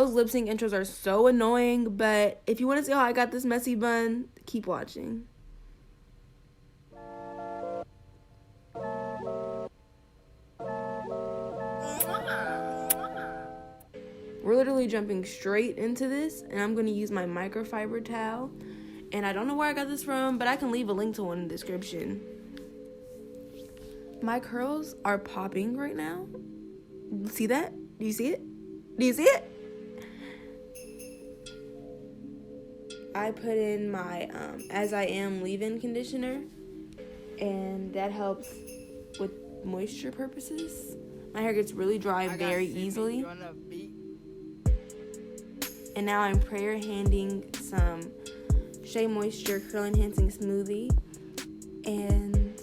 Those lip sync intros are so annoying, but if you want to see how I got this messy bun, keep watching. We're literally jumping straight into this, and I'm going to use my microfiber towel. And I don't know where I got this from, but I can leave a link to one in the description. My curls are popping right now. See that? Do you see it? Do you see it? I put in my AsIAm leave-in conditioner, and that helps with moisture purposes. My hair gets really dry very easily. And now I'm prayer handing some Shea Moisture Curl Enhancing Smoothie, and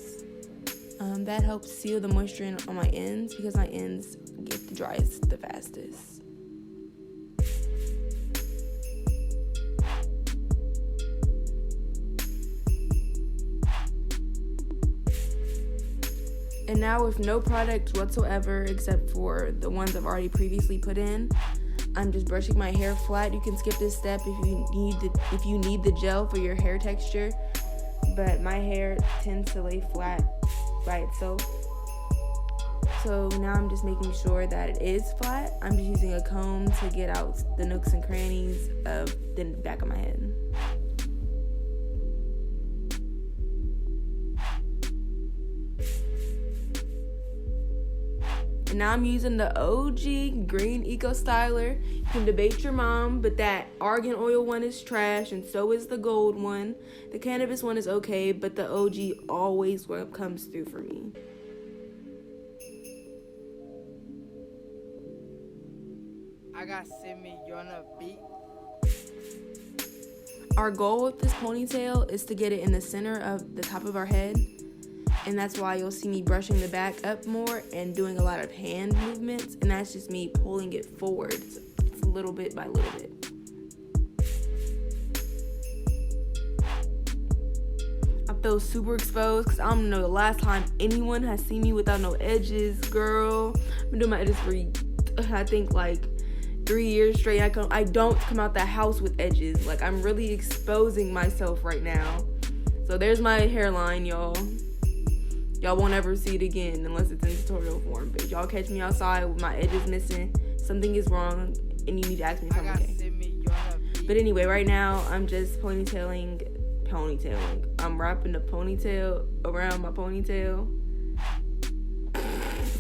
that helps seal the moisture in on my ends because my ends get the driest the fastest. And now with no products whatsoever except for the ones I've already previously put in, I'm just brushing my hair flat. You can skip this step if you need the gel for your hair texture, but my hair tends to lay flat by itself. So now I'm just making sure that it is flat. I'm just using a comb to get out the nooks and crannies of the back of my head. And now I'm using the OG Green Eco Styler. You can debate your mom, but that argan oil one is trash, and so is the gold one. The cannabis one is okay, but the OG always comes through for me. I got Semi on a beat. Our goal with this ponytail is to get it in the center of the top of our head. And that's why you'll see me brushing the back up more and doing a lot of hand movements. And that's just me pulling it forwards little bit by little bit. I feel super exposed because I don't know the last time anyone has seen me without no edges, girl. I've been doing my edges for, I think, like 3 years straight. I don't come out the house with edges. Like, I'm really exposing myself right now. So there's my hairline, y'all. Y'all won't ever see it again unless it's in tutorial form. But if y'all catch me outside with my edges missing, something is wrong, and you need to ask me if I'm okay. But anyway, right now, I'm just ponytailing. I'm wrapping the ponytail around my ponytail.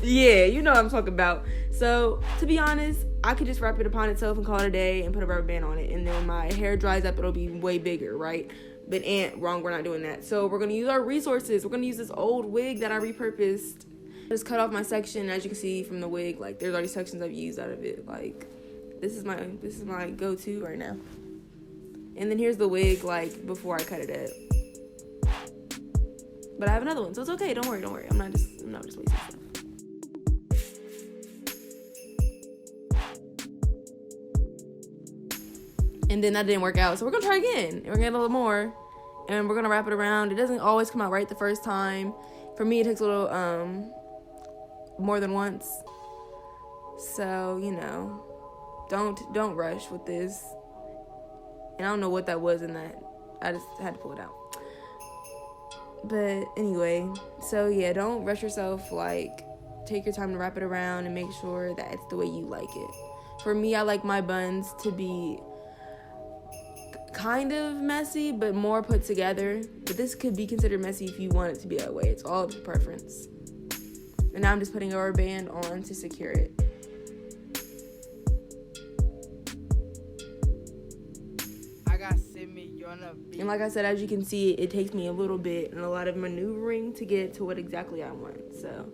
Yeah, you know what I'm talking about. So, to be honest, I could just wrap it upon itself and call it a day and put a rubber band on it. And then when my hair dries up, it'll be way bigger, right? But wrong, we're not doing that. So we're going to use our resources. We're going to use this old wig that I repurposed. Just cut off my section. As you can see from the wig, like, there's already sections I've used out of it. Like, this is my go-to right now. And then here's the wig, like, before I cut it up. But I have another one, so it's okay. Don't worry. I'm not just wasting stuff. And then that didn't work out. So we're going to try again. And we're going to get a little more. And we're going to wrap it around. It doesn't always come out right the first time. For me, it takes a little more than once. So, you know, don't rush with this. And I don't know what that was in that. I just had to pull it out. But anyway, so yeah, don't rush yourself. Like, take your time to wrap it around and make sure that it's the way you like it. For me, I like my buns to be kind of messy, but more put together. But this could be considered messy if you want it to be that way. It's all up to preference. And now I'm just putting a rubber band on to secure it. I got Semi on a beat. And like I said, as you can see, it takes me a little bit and a lot of maneuvering to get to what exactly I want. So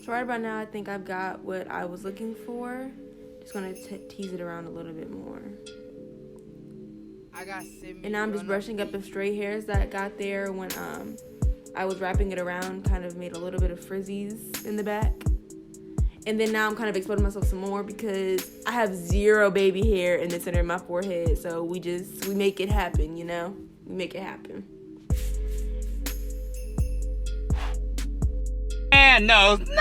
right about now, I think I've got what I was looking for. Just gonna tease it around a little bit more. I got Semi. And now I'm just brushing up the stray hairs that I got there when I was wrapping it around. Kind of made a little bit of frizzies in the back. And then now I'm kind of exposing myself some more because I have zero baby hair in the center of my forehead. So we make it happen, you know? We make it happen. And no, ma'am!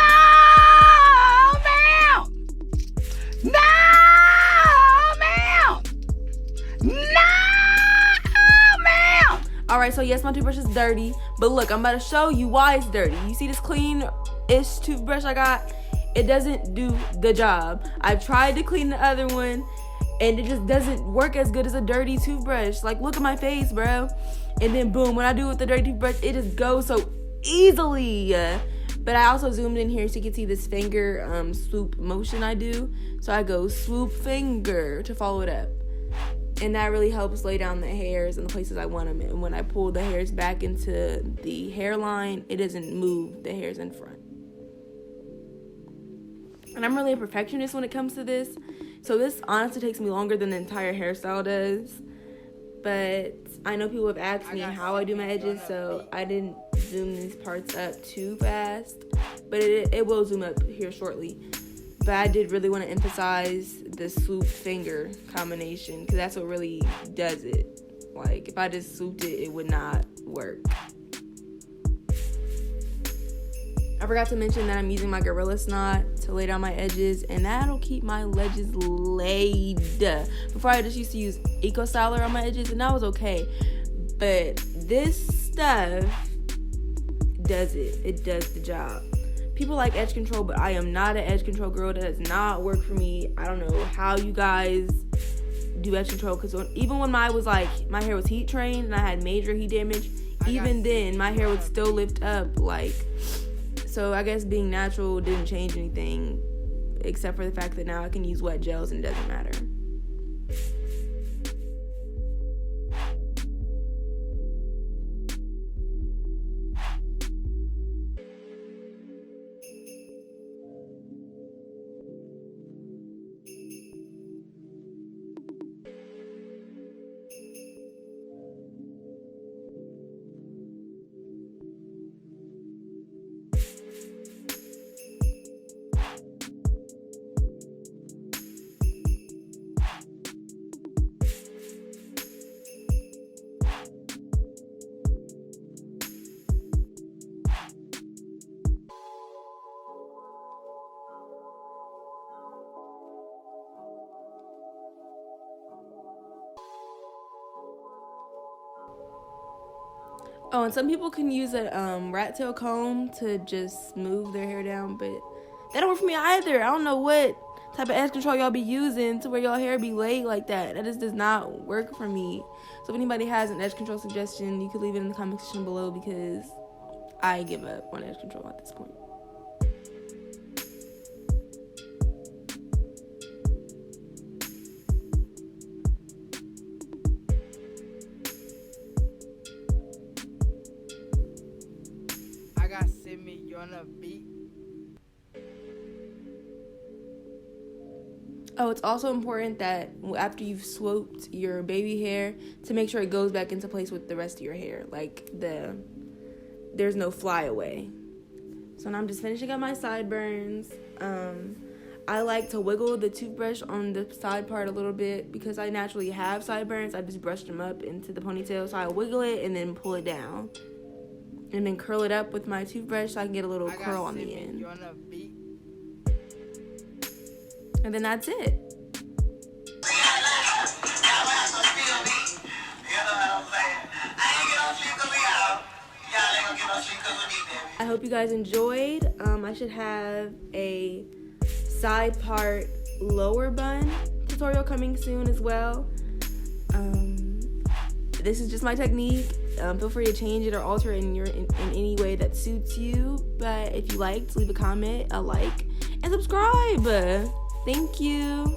No, ma'am! No, ma'am! Alright, so yes, my toothbrush is dirty. But look, I'm about to show you why it's dirty. You see this clean-ish toothbrush I got? It doesn't do the job. I've tried to clean the other one, and it just doesn't work as good as a dirty toothbrush. Like, look at my face, bro. And then, boom, when I do it with the dirty toothbrush, it just goes so easily. But I also zoomed in here so you can see this finger swoop motion I do. So I go swoop finger to follow it up. And that really helps lay down the hairs in the places I want them. And when I pull the hairs back into the hairline, it doesn't move the hairs in front. And I'm really a perfectionist when it comes to this. So this honestly takes me longer than the entire hairstyle does. But I know people have asked me how I do my edges, so I didn't zoom these parts up too fast. But it will zoom up here shortly. But I did really want to emphasize the swoop finger combination because that's what really does it. Like, if I just swooped it, it would not work. I forgot to mention that I'm using my Gorilla Snot to lay down my edges, and that'll keep my ledges laid. Before, I just used to use Eco Styler on my edges, and that was okay. But this stuff does it. It does the job. People like edge control, but I am not an edge control girl. That does not work for me. I don't know how you guys do edge control, because even when my hair was heat trained and I had major heat damage, even then my hair would still lift up. Like, so I guess being natural didn't change anything, except for the fact that now I can use wet gels and it doesn't matter. Oh, and some people can use a rat tail comb to just smooth their hair down, but that don't work for me either. I don't know what type of edge control y'all be using to where y'all hair be laid like that. That just does not work for me. So if anybody has an edge control suggestion, you could leave it in the comment section below, because I give up on edge control at this point. I got SemiOnEm beat. Oh, it's also important that after you've swooped your baby hair, to make sure it goes back into place with the rest of your hair. Like, there's no flyaway. So now I'm just finishing up my sideburns. I like to wiggle the toothbrush on the side part a little bit because I naturally have sideburns. I just brushed them up into the ponytail. So I wiggle it and then pull it down. And then curl it up with my toothbrush so I can get a little curl on the end. And then that's it. I hope you guys enjoyed. I should have a side part lower bun tutorial coming soon as well. This is just my technique. Feel free to change it or alter it in any way that suits you. But if you liked, leave a comment, a like, and subscribe. Thank you.